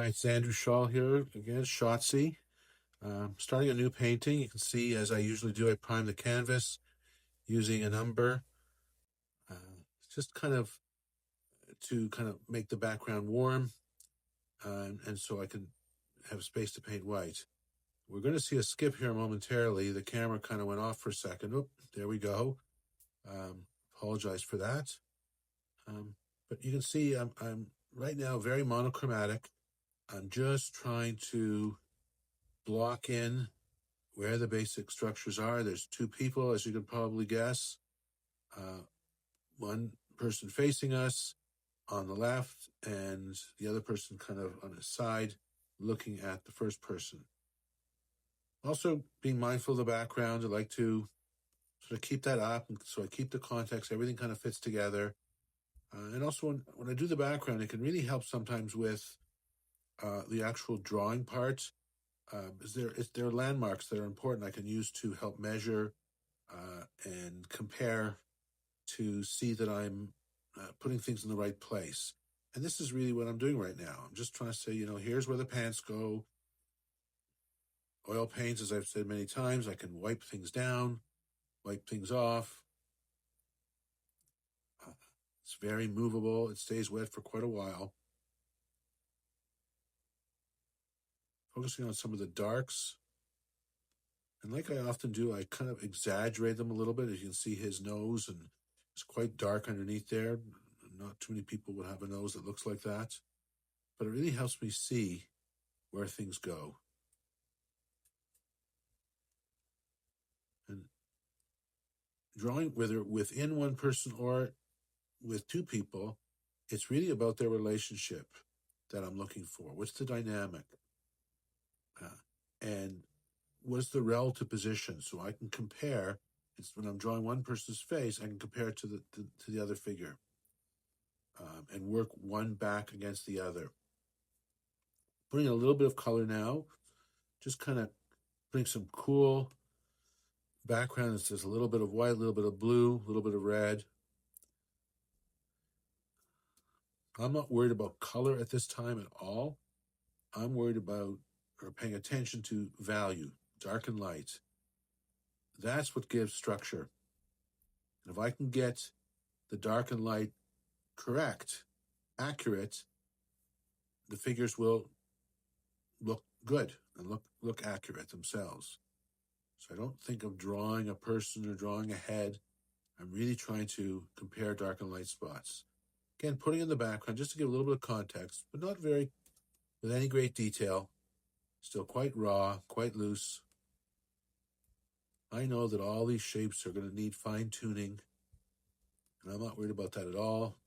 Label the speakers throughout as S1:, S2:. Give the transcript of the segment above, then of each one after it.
S1: Hi, it's Andrew Shaw here again, Shotzi. Starting a new painting. You can see, as I usually do, I prime the canvas using an umber, just kind of to make the background warm, and so I can have space to paint white. We're going to see a skip here momentarily. The camera kind of went off for a second. Oh, there we go. Apologize for that. But you can see I'm right now very monochromatic. I'm just trying to block in where the basic structures are. There's two people, as you could probably guess. One person facing us on the left and the other person kind of on his side looking at the first person. Also being mindful of the background. I like to sort of keep that up, and so I keep the context, everything kind of fits together. And also when I do the background, it can really help sometimes with the actual drawing part. There are landmarks that are important I can use to help measure and compare to see that I'm putting things in the right place. And this is really what I'm doing right now. I'm just trying to say, here's where the pants go. Oil paints, as I've said many times, I can wipe things down, wipe things off. It's very movable. It stays wet for quite a while. Focusing on some of the darks. And like I often do, I kind of exaggerate them a little bit. As you can see, his nose, and it's quite dark underneath there. Not too many people would have a nose that looks like that. But it really helps me see where things go. And drawing, whether within one person or with two people, it's really about their relationship that I'm looking for. What's the dynamic? And what's the relative position? So I can compare. It's when I'm drawing one person's face, I can compare it to the other figure, and work one back against the other. Putting a little bit of color now, just kind of putting some cool background. There's a little bit of white, a little bit of blue, a little bit of red. I'm not worried about color at this time at all. I'm worried about or paying attention to value, dark and light. That's what gives structure. And if I can get the dark and light correct, accurate, the figures will look good and look accurate themselves. So I don't think of drawing a person or drawing a head. I'm really trying to compare dark and light spots. Again, putting in the background just to give a little bit of context, but not with any great detail. Still quite raw, quite loose. I know that all these shapes are going to need fine-tuning, and I'm not worried about that at all.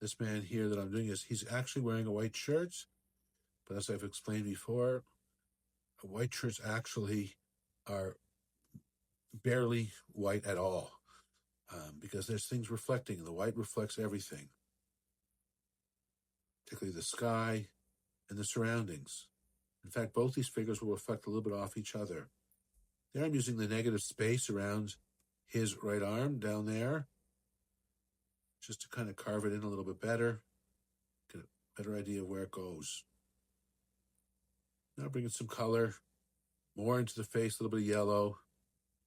S1: This man here that I'm doing he's actually wearing a white shirt, but as I've explained before, white shirts actually are barely white at all, because there's things reflecting. The white reflects everything, particularly the sky and the surroundings. In fact, both these figures will reflect a little bit off each other. There I'm using the negative space around his right arm down there, just to kind of carve it in a little bit better, get a better idea of where it goes. Now bringing some color, more into the face, a little bit of yellow.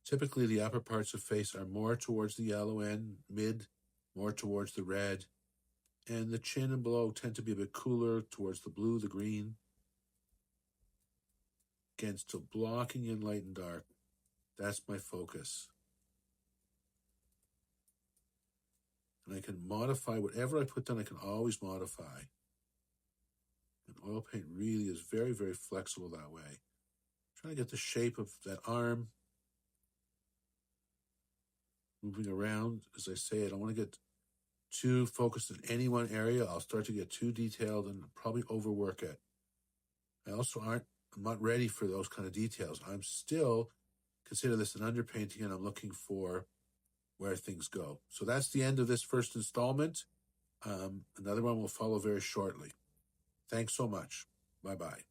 S1: Typically the upper parts of face are more towards the yellow end, mid, more towards the red, and the chin and below tend to be a bit cooler towards the blue, the green. Again, still blocking in light and dark. That's my focus. And I can modify whatever I put down, I can always modify. And oil paint really is very, very flexible that way. I'm trying to get the shape of that arm. Moving around, as I say, I don't want to get too focused in any one area. I'll start to get too detailed and probably overwork it. I'm not ready for those kind of details. I'm still consider this an underpainting, and I'm looking for where things go. So that's the end of this first installment. Another one will follow very shortly. Thanks so much. Bye-bye.